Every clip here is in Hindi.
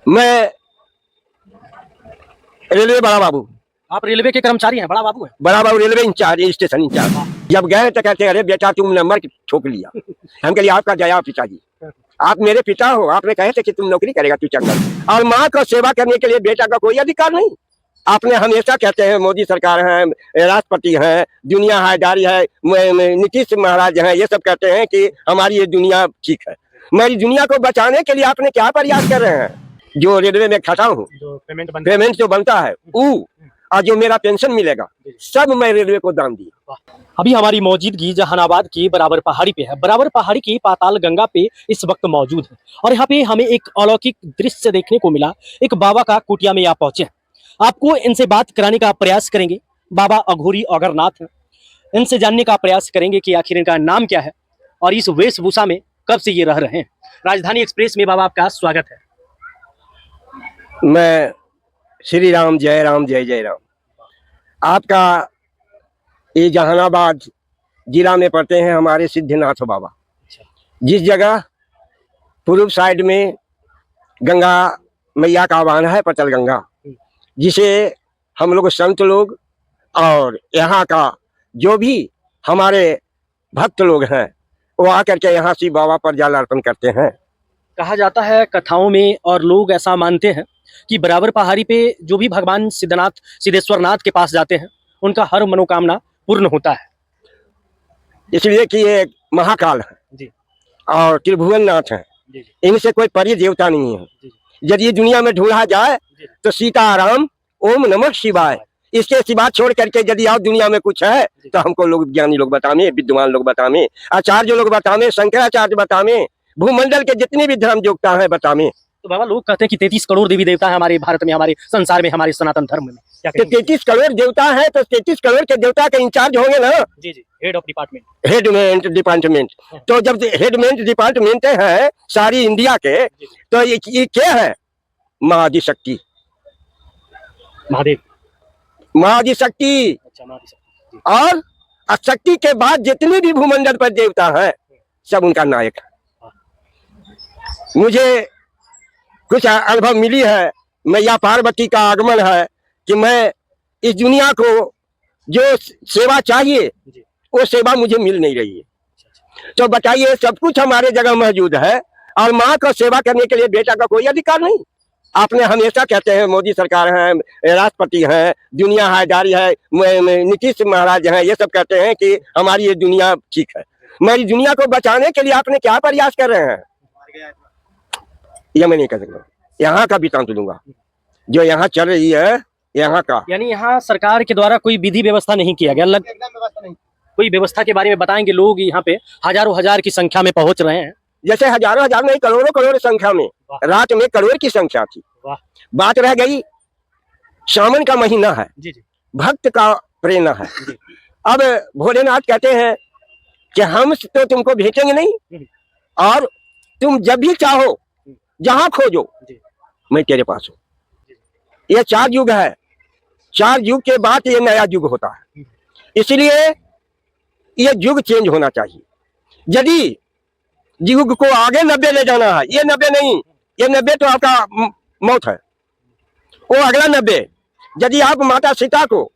मैं रेलवे बड़ा बाबू। आप रेलवे के कर्मचारी हैं? बड़ा बाबू हैं? बड़ा बाबू रेलवे इंचार्ज, स्टेशन इंचार्ज। जब गए तो कहते अरे बेटा तुम नंबर ठोक लिया। हम कहिए आपका जया पिताजी, आप मेरे पिता हो, आपने कहे थे कि तुम नौकरी करेगा तू चंगल। और माँ को सेवा करने के लिए बेटा का कोई अधिकार नहीं। आपने हमेशा कहते हैं मोदी सरकार है, राष्ट्रपति है, दुनिया हैदारी है, नीतीश महाराज हैं, ये सब कहते हैं कि हमारी ये दुनिया ठीक है। मेरी दुनिया को बचाने के लिए आपने क्या प्रयास कर रहे हैं? जो रेलवे में खाता हूँ, पेमेंट जो बनता है वो, और जो मेरा पेंशन मिलेगा, सब मैं रेलवे को दान दिया। अभी हमारी मौजूदगी जहानाबाद की बराबर पहाड़ी पे है। बराबर पहाड़ी की पाताल गंगा पे इस वक्त मौजूद है और यहाँ पे हमें एक अलौकिक दृश्य देखने को मिला। एक बाबा का कुटिया में यहाँ पहुंचे। आपको इनसे बात कराने का प्रयास करेंगे। बाबा अघोरी अगरनाथ हैं। इनसे जानने का प्रयास करेंगे कि आखिर इनका नाम क्या है और इस वेशभूषा में कब से ये रह रहे हैं। राजधानी एक्सप्रेस में बाबा आपका स्वागत है। मैं श्री राम जय राम जय जय राम। आपका ये जहानाबाद जिला में पड़ते हैं हमारे सिद्धनाथ बाबा, जिस जगह पूर्व साइड में गंगा मैया का आह्वान है, पचल गंगा, जिसे हम लोग संत लोग और यहाँ का जो भी हमारे भक्त लोग हैं वो आकर के यहाँ शिव बाबा पर जल अर्पण करते हैं। कहा जाता है कथाओं में और लोग ऐसा मानते हैं कि बराबर पहाड़ी पे जो भी भगवान सिद्धेश्वर नाथ के पास जाते हैं उनका हर मनोकामना पूर्ण होता है, इसलिए कि ये महाकाल है जी। और त्रिभुवन नाथ है, इनसे कोई परि देवता नहीं है। यदि दुनिया में ढूंढा जाए तो सीताराम ओम नमः शिवाय, इसके सिवा छोड़ करके यदि आप दुनिया में कुछ है तो हमको लोग ज्ञानी लोग बतावे, विद्वान लोग बतावे, आचार्य लोग बतावे, शंकराचार्य बतावे, भूमंडल के जितनी भी धर्म योग्यता है बतावे। तो बाबा लोग कहते हैं कि 33 करोड़ देवी देवता है हमारे भारत में, हमारे संसार में, हमारे सनातन धर्म में। तो 33 करोड़ देवता है तो 33 करोड़ के देवता का इंचार्ज होंगे ना? जी जी, हेड ऑफ डिपार्टमेंट, हेडमेंट डिपार्टमेंट। तो जब हेडमेंट डिपार्टमेंट है सारी इंडिया के, तो ये क्या है? महाआदिशक्ति, महादेव, महाआदिशक्ति। अच्छा महादेव। और शक्ति के बाद जितने भी भूमंडल पर देवता हैं सब उनका नायक है। मुझे कुछ अनुभव मिली है, मैया पार्वती का आगमन है कि मैं इस दुनिया को जो सेवा चाहिए वो सेवा मुझे मिल नहीं रही है। तो बताइए, सब कुछ हमारे जगह मौजूद है और माँ को सेवा करने के लिए बेटा का कोई अधिकार नहीं। आपने हमेशा कहते हैं मोदी सरकार है, राष्ट्रपति हैं, दुनिया हैदारी है, नीतीश महाराज हैं, ये सब कहते हैं कि हमारी ये दुनिया ठीक है। मेरी दुनिया को बचाने के लिए आपने क्या प्रयास कर रहे हैं ये मैं नहीं कह सकता। यहाँ का वृतांत दूंगा जो यहाँ चल रही है, यहाँ का, यानी यहाँ सरकार के द्वारा कोई विधि व्यवस्था नहीं किया गया, अलग कोई व्यवस्था के बारे में बताएंगे। लोग यहाँ पे हजारों हजार की संख्या में पहुंच रहे हैं, जैसे हजारों हजार नहीं करोड़ों करोड़ संख्या में, रात में करोड़ की संख्या थी। बात रह गई, सावन का महीना है, भक्त का प्रेरणा है। अब भोलेनाथ कहते हैं कि हम तो तुमको भेजेंगे नहीं और तुम जब भी चाहो जहां खोजो मैं तेरे पास हूं। ये 4 युग है, 4 युग के बाद ये नया युग होता है, इसलिए ये युग चेंज होना चाहिए। यदि युग को आगे 90 ले जाना है, ये 90 नहीं, ये 90 तो आपका मौत है, वो अगला 90। यदि आप माता सीता को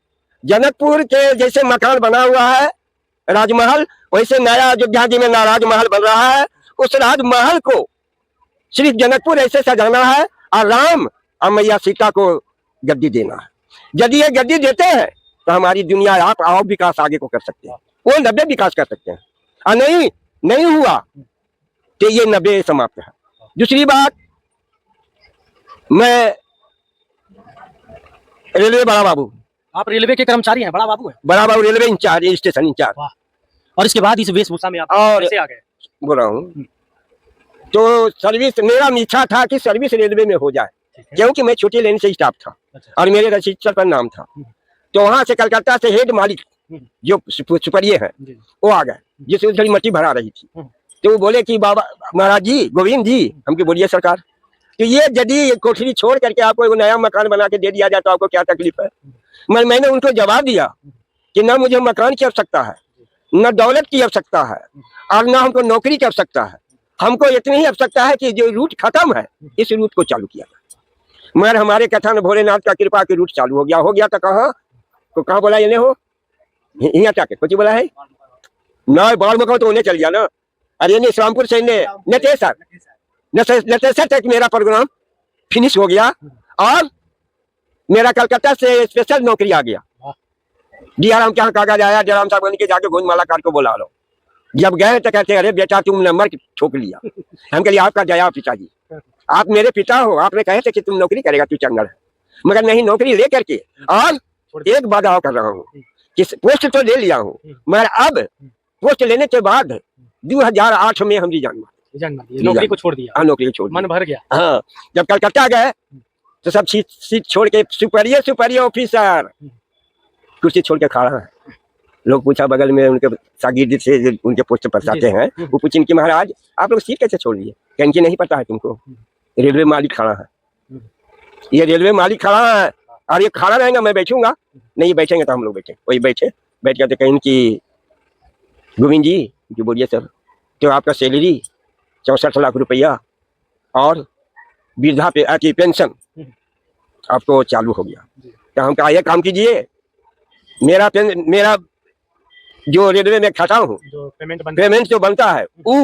जनकपुर के जैसे मकान बना हुआ है राजमहल, वैसे नया अयोध्या जी में राजमहल बन रहा है, उस राजमहल को सिर्फ जनकपुर ऐसे सजाना है और राम और मैया सीता को गद्दी देना है। यदि ये गद्दी देते हैं तो हमारी दुनिया आप और विकास आगे को कर सकते हैं, वो 90 विकास कर सकते हैं। और नहीं हुआ तो ये 90 समाप्त है। दूसरी बात, मैं रेलवे बड़ा बाबू। आप रेलवे के कर्मचारी हैं? बड़ा बाबू हैं? बड़ा बाबू रेलवे इंचार्ज, स्टेशन इंचार्ज। और इसके बाद इस वेशभूषा में आप कैसे आ गए? बोल रहा हूँ तो सर्विस, मेरा इच्छा था कि सर्विस रेलवे में हो जाए, क्योंकि मैं छोटी लाइन से स्टाफ था और मेरे रजिस्टर पर नाम था। तो वहां से कलकत्ता से हेड मालिक जो सुपरिये है वो आ गए, जिससे थोड़ी मट्टी भरा रही थी। तो वो बोले कि बाबा महाराज जी, गोविंद जी, हमको बोलिए सरकार, तो ये यदि कोठरी छोड़ करके आपको एक नया मकान बना के दे दिया जाए तो आपको क्या तकलीफ है? मैंने उनको जवाब दिया कि ना मुझे मकान की आवश्यकता है, न दौलत की आवश्यकता है और ना हमको नौकरी की आवश्यकता है। हमको इतनी ही आवश्यकता है कि जो रूट खत्म है इस रूट को चालू किया। मगर हमारे कथा में भोलेनाथ का कृपा की रूट चालू हो गया तो कहाँ बोला ये हो यहाँ जाके कुछ बोला है ना बाढ़ में तो उन्हें चल गया ना। अरे नहीं इस्लामपुर से नतेसर तक मेरा प्रोग्राम फिनिश हो गया और मेरा कलकत्ता से स्पेशल नौकरी आ गया। जयराम के यहाँ कागज आया, जयराम साहब के जाके गोंदमाला कार को बुला लो। जब गए तो कहते अरे बेटा तुम नंबर ठोक लिया। हम कहिए आपका जया पिताजी, आप मेरे पिता हो, आपने कहे थे कि तुम नौकरी करेगा, तू चंगल है। मगर नहीं, नौकरी ले करके और एक बदलाव कर रहा हूँ कि पोस्ट तो ले लिया हूँ, मगर अब पोस्ट लेने के बाद 2008 में हम नौकरी को छोड़ दिया। हाँ, नौकरी को छोड़ मन भर गया। हाँ, जब कलकत्ता गए तो सब सीट छोड़ के सुपरियर ऑफिसर कुर्सी छोड़ के खड़ा है। लोग पूछा बगल में उनके शागिर्द से उनके पोस्ट पर जाते हैं, वो पूछे कि महाराज आप लोग सीट कैसे छोड़ लिए? कहीं कि नहीं पता है तुमको, रेलवे मालिक खड़ा है, ये रेलवे मालिक खड़ा है और ये खड़ा रहेगा, मैं बैठूंगा नहीं, बैठेंगे तो हम लोग बैठे। वही बैठ के कहीं कि गोविंद जी जो बोलिए सर, तो आपका सैलरी 64 लाख रुपया और वृद्धा की पेंशन आपको चालू हो गया। तो हम कहा ये काम कीजिए, मेरा जो रेलवे में खाता हूँ पेमेंट जो बनता है वो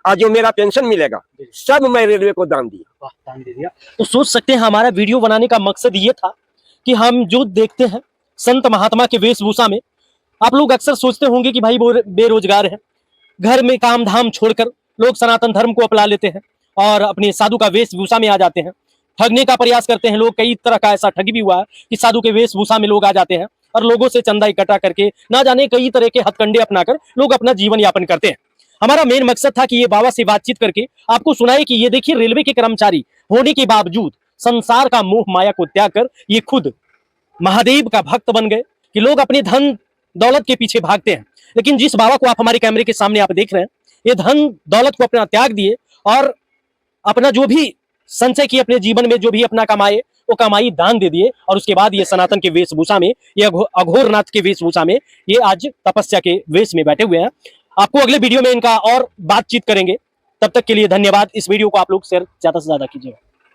और जो मेरा पेंशन मिलेगा सब मैं रेलवे को दान दिया। दान दे दिया। तो सोच सकते हैं हमारा वीडियो बनाने का मकसद ये था कि हम जो देखते हैं संत महात्मा के वेशभूषा में, आप लोग अक्सर सोचते होंगे कि भाई वो बेरोजगार है, घर में काम धाम छोड़कर लोग सनातन धर्म को अपना लेते हैं और अपने साधु का वेशभूषा में आ जाते हैं, ठगने का प्रयास करते हैं लोग। कई तरह का ऐसा ठगी भी हुआ है कि साधु के वेशभूषा में लोग आ जाते हैं और लोगों से चंदा इकट्ठा करके ना जाने कई तरह के हथकंडे अपनाकर लोग अपना जीवन यापन करते हैं। हमारा मेन मकसद था कि ये बाबा से बातचीत करके आपको सुनाए कि ये देखिए रेलवे के कर्मचारी होने के बावजूद संसार का मोह माया को त्याग कर ये खुद महादेव का भक्त बन गए कि लोग अपने धन दौलत के पीछे भागते हैं, लेकिन जिस बाबा को आप हमारे कैमरे के सामने आप देख रहे हैं, ये धन दौलत को अपना त्याग दिए और अपना जो भी संचय किए अपने जीवन में, जो भी अपना कमाए वो कमाई दान दे दिए और उसके बाद ये सनातन के वेशभूषा में, ये अघोरनाथ के वेशभूषा में ये आज तपस्या के वेश में बैठे हुए हैं। आपको अगले वीडियो में इनका और बातचीत करेंगे, तब तक के लिए धन्यवाद। इस वीडियो को आप लोग शेयर ज्यादा से ज्यादा कीजिएगा।